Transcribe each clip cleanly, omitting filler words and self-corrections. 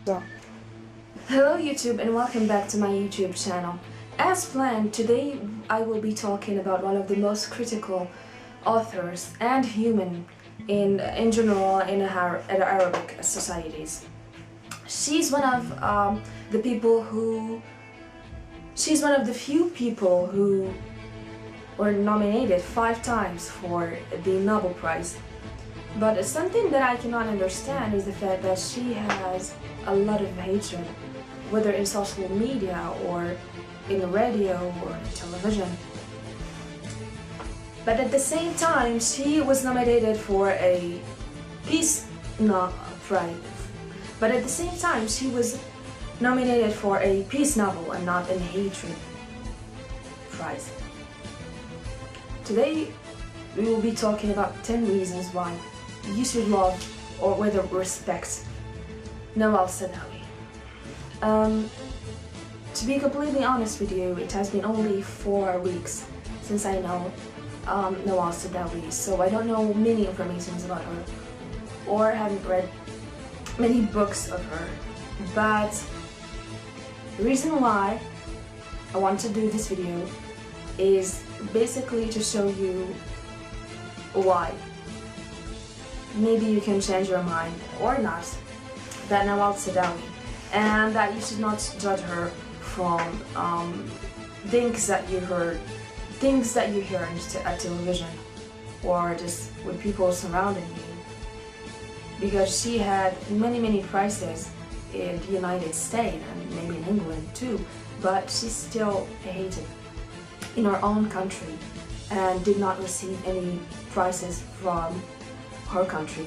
So, hello YouTube and welcome back to my YouTube channel. As planned, today I will be talking about one of the most critical authors and human in general in Arabic societies. She's one of she's one of the few people who were nominated 5 times for the Nobel Prize. But something that I cannot understand is the fact that she has a lot of hatred, whether in social media or in radio or television. But at the same time, she was nominated for a Peace Prize. But at the same time, she was nominated for a Peace Nobel and not a Hatred Prize. Today, we will be talking about 10 reasons why you should love or whether respect Nawal Saadaoui. To be completely honest with you, it has been only 4 weeks since I know Nawal Saadaoui, so I don't know many information about her or haven't read many books of her. But the reason why I want to do this video is basically to show you why. Maybe you can change your mind or not that Nawal Saadaoui, and that you should not judge her from things that you hear at television or just with people surrounding you, because she had many prizes in the United States and maybe in England too, but she's still hated in her own country and did not receive any prizes from her country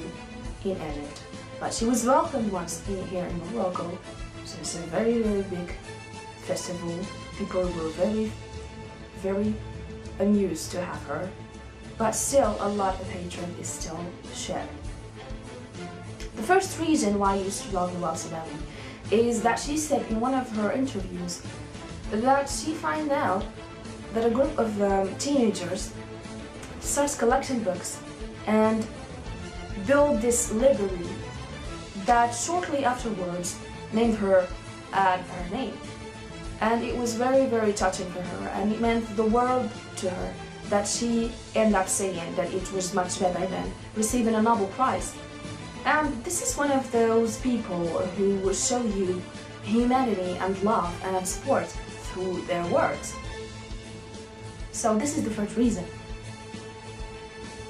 in Egypt. But she was welcomed once here in Morocco, so it's a very big festival. People were very amused to have her, but still a lot of hatred is still shared. The first reason why you should love Nawal Saadaoui is that she said in one of her interviews that she found out that a group of teenagers starts collecting books and build this library that shortly afterwards named her her name. And it was very touching for her, and it meant the world to her that she ended up saying that it was much better than receiving a Nobel Prize. And this is one of those people who will show you humanity and love and support through their works. So this is the first reason.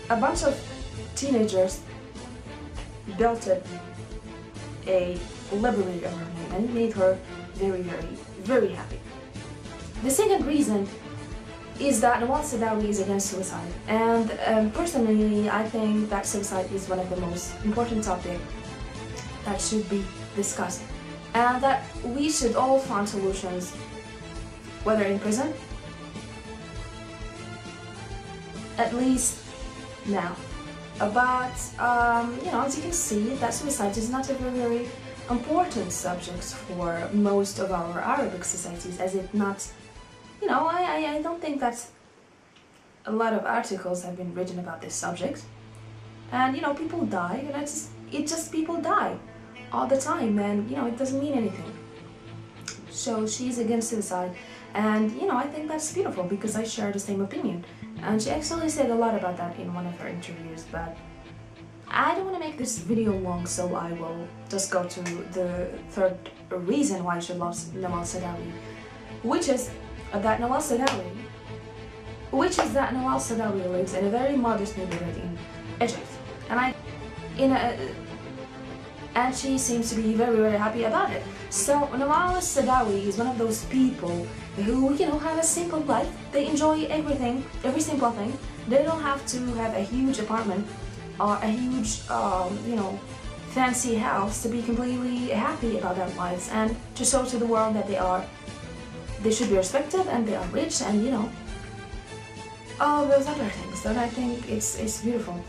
A bunch of teenagers built a library of her name, and it made her very happy. The second reason is that Nawal Saadaoui is against suicide, and personally I think that suicide is one of the most important topics that should be discussed, and that we should all find solutions, whether in prison, at least now. But as you can see, that suicide is not a very important subject for most of our Arabic societies, as it not, I don't think that a lot of articles have been written about this subject. And people die, and it's just people die all the time, and it doesn't mean anything. So she's against suicide, and I think that's beautiful because I share the same opinion. And she actually said a lot about that in one of her interviews, but I don't want to make this video long, so I will just go to the third reason why you should love Nawal Saadaoui, which is that Nawal Saadaoui lives in a very modest neighborhood in Egypt, and she seems to be very happy about it. So Nawal Saadaoui is one of those people who have a simple life. They enjoy everything, every simple thing. They don't have to have a huge apartment or a huge fancy house to be completely happy about their lives and to show to the world that they should be respected and they are rich, and all those other things. And I think it's beautiful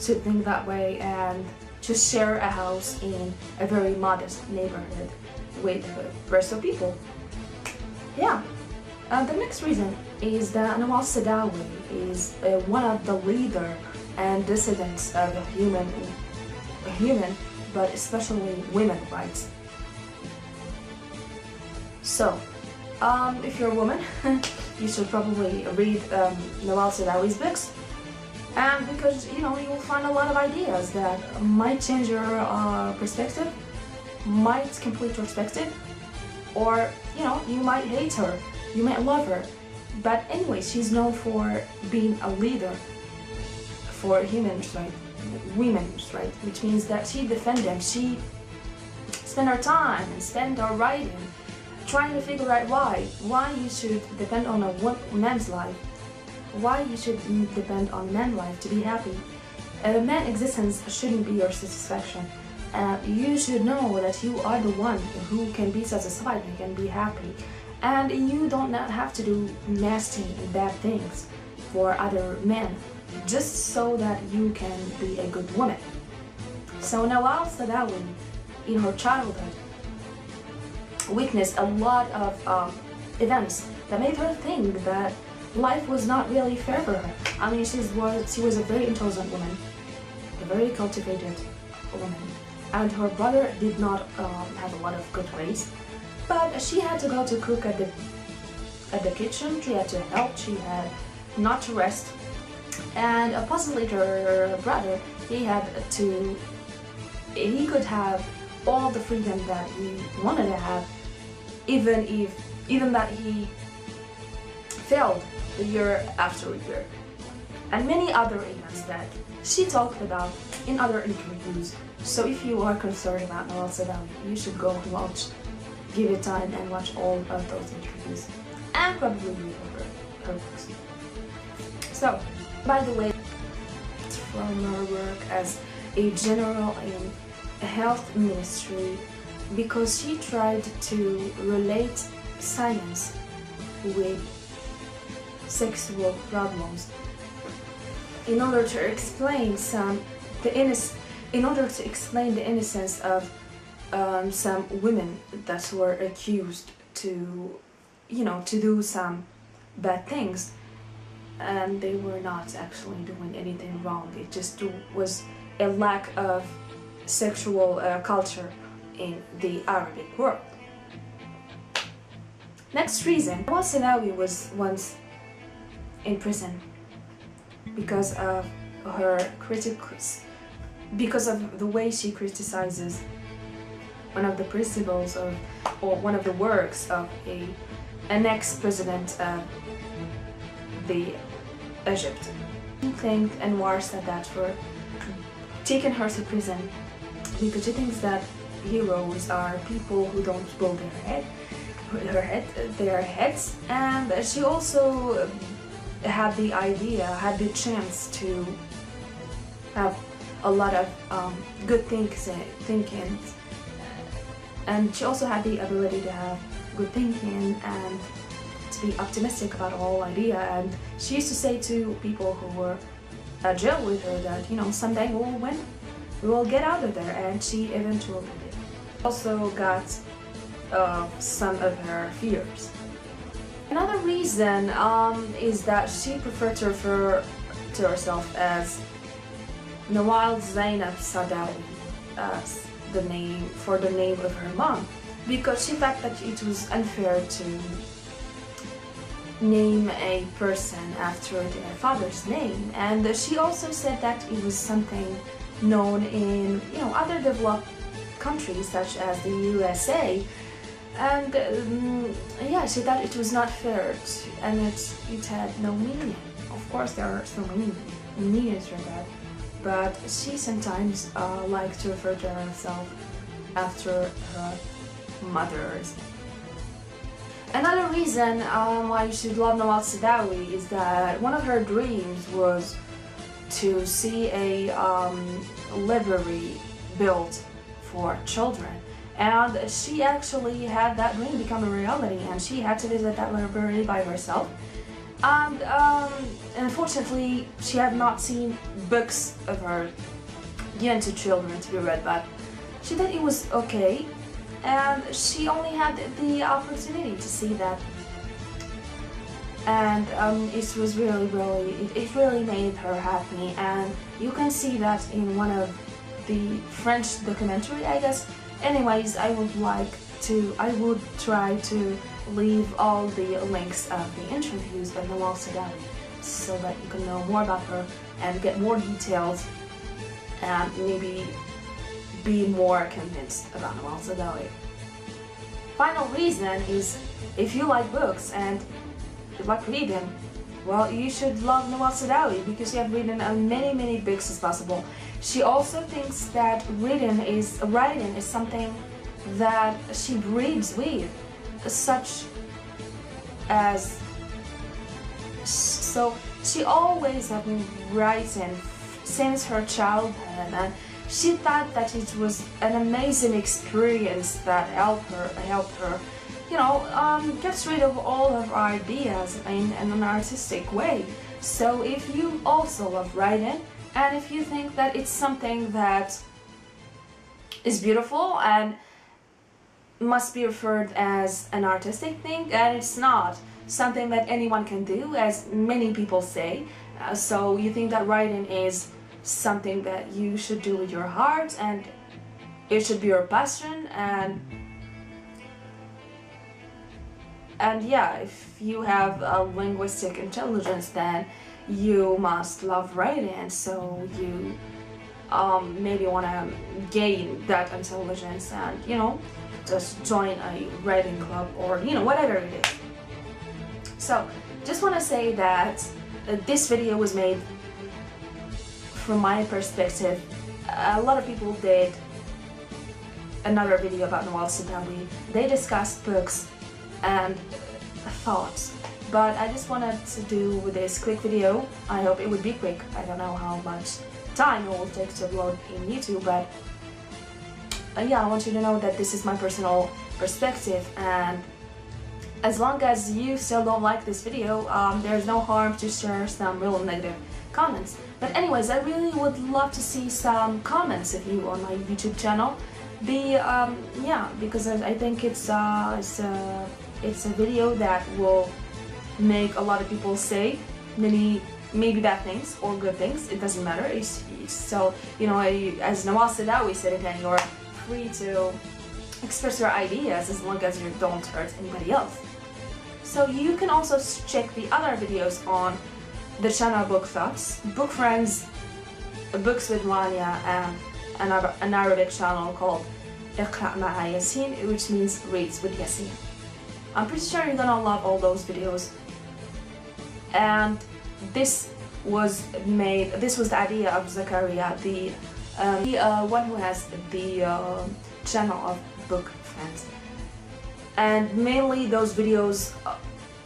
to think that way and to share a house in a very modest neighborhood with the rest of people. Yeah. The next reason is that Nawal Saadaoui is one of the leader and dissidents of human, but especially women rights. So, if you're a woman, you should probably read Nawal Sadaway's books, and because you know you'll find a lot of ideas that might change your perspective, might complete your perspective, or you know you might hate her, you might love her, but anyway, she's known for being a leader for humans, right? Women's right, which means that she defend them. She spend her time and spend her writing trying to figure out why you should depend on a man's life, why you should depend on man's life to be happy. A man's existence shouldn't be your satisfaction. You should know that you are the one who can be satisfied, who can be happy, and you don't have to do nasty and bad things for other men just so that you can be a good woman. So Nawal Saadaoui, in her childhood, witnessed a lot of events that made her think that life was not really fair for her. I mean, she was a very intelligent woman, a very cultivated woman, and her brother did not have a lot of good grades, but she had to go to cook at the kitchen. She had to help. She had not to rest, and possibly her brother, he could have all the freedom that he wanted to have, even that he failed year after year, and many other events that she talked about in other interviews. So if you are concerned about Nawal Saadaoui, you should go and give it time and watch all of those interviews, and probably read her books. So, by the way, from her work as a general in a health ministry, because she tried to relate science with sexual problems in order to explain the innocence of some women that were accused to do some bad things, and they were not actually doing anything wrong. It just was a lack of sexual culture in the Arabic world. Next reason, Nawal Saadaoui was once in prison because of the way she criticizes one of the principles or one of the works of an ex-president of the Egypt. She thanked Anwar Sadat for taking her to prison because she thinks that heroes are people who don't blow their heads, and she also had the chance to have a lot of good thinking, and she also had the ability to have good thinking and to be optimistic about the whole idea. And she used to say to people who were at jail with her that, someday we will win, we will get out of there, and she eventually did. Also got some of her fears. Another reason is that she preferred to refer to herself as Nawal Zainab Saadaoui, as the name of her mom, because she thought that it was unfair to name a person after their father's name, and she also said that it was something known in other developed countries such as the USA, and she thought it was not fair and it had no meaning. Of course, there are so many meanings for that, but she sometimes liked to refer to herself after her mother's. Another reason why you should love Nawal Saadaoui is that one of her dreams was to see a library built for children, and she actually had that dream become a reality, and she had to visit that library by herself. And unfortunately, she had not seen books of her given to children to be read, but she thought it was okay, and she only had the opportunity to see that, and it was it really made her happy. And you can see that in one of the French documentary, I guess. Anyways, I would like I would try to leave all the links of the interviews with Nawal Saadaoui so that you can know more about her and get more details and maybe be more convinced about Nawal Saadaoui. Final reason is if you like books and you like reading, well, you should love Nawal Saadaoui because she has written many books as possible. She also thinks that writing is something that she breeds with, such as, so she always has been writing since her childhood, and she thought that it was an amazing experience that helped her, you know, get rid of all of her ideas in an artistic way. So if you also love writing, and if you think that it's something that is beautiful and must be referred as an artistic thing, and it's not something that anyone can do, as many people say, so you think that writing is something that you should do with your heart and it should be your passion, and yeah, if you have a linguistic intelligence, then you must love writing, so you maybe want to gain that intelligence and, you know, just join a writing club or, you know, whatever it is. So just want to say that this video was made from my perspective. A lot of people did another video about Nawal Saadaoui. They discussed books and thoughts, but I just wanted to do this quick video. I hope it would be quick. I don't know how much time it will take to upload in YouTube, but yeah, I want you to know that this is my personal perspective, and as long as you still don't like this video, there's no harm to share some real negative comments. But anyways, I really would love to see some comments of you on my YouTube channel. Yeah, because I think it's a video that will make a lot of people say maybe bad things or good things. It doesn't matter. So, you know, as Nawal Saadaoui said again, you're free to express your ideas as long as you don't hurt anybody else. So you can also check the other videos on the channel Book Thoughts, Book Friends, Books with Mania, and an Arabic channel called Iqra ma'a Yasin, which means Reads with Yasin. I'm pretty sure you're gonna love all those videos. And this was the idea of Zakaria, the one who has the channel of Book Friends. And mainly those videos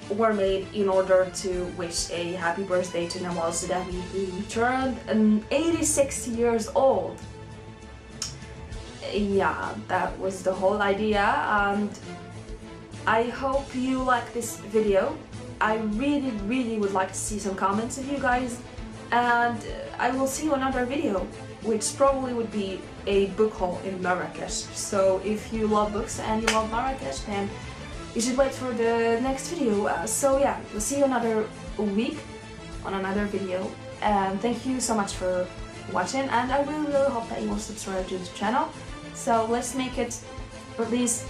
were made in order to wish a happy birthday to Nawal Saadaoui, who turned 86 years old. Yeah, that was the whole idea, and I hope you like this video. I really would like to see some comments of you guys, and I will see you in another video, which probably would be a book haul in Marrakesh. So if you love books and you love Marrakesh, then you should wait for the next video. So yeah, we'll see you another week on another video, and thank you so much for watching, and I really hope that you will subscribe to the channel. So let's make it at least